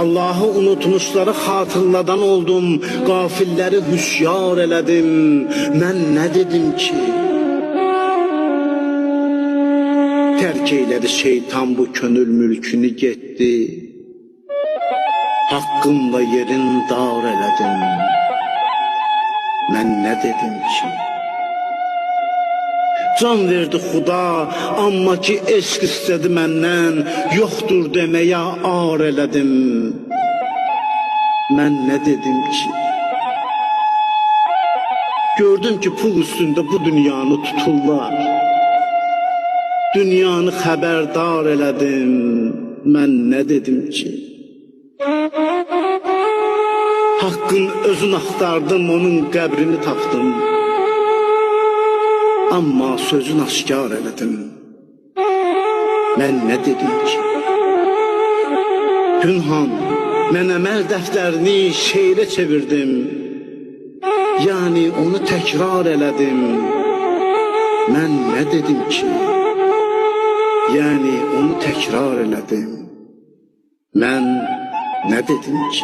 Allah'ı unutmuşları hatırladan oldum, gafilləri hüşyar elədim. Mən nə dedim ki? Tərk eylədi şeytan bu könül mülkünü getdi. Haqqımla yerin dar elədim. Mən nə dedim ki? Can verdi Xuda, amma ki eşq istədi məndən, yoxdur deməyə ar elədim. Mən nə dedim ki? Gördüm ki pul üstündə bu dünyanı tuturlar. Dünyanı xəbərdar elədim. Mən nə dedim ki? Haqqın özünü axtardım, onun qəbrini tapdım. Amma sözün aşkar elədim. Mən nə dedim ki? Pünhan, mən əməl dəftərini şeirə çevirdim. Yəni onu təkrar elədim. Mən nə dedim ki? Yəni onu təkrar elədim. Mən nə dedim ki?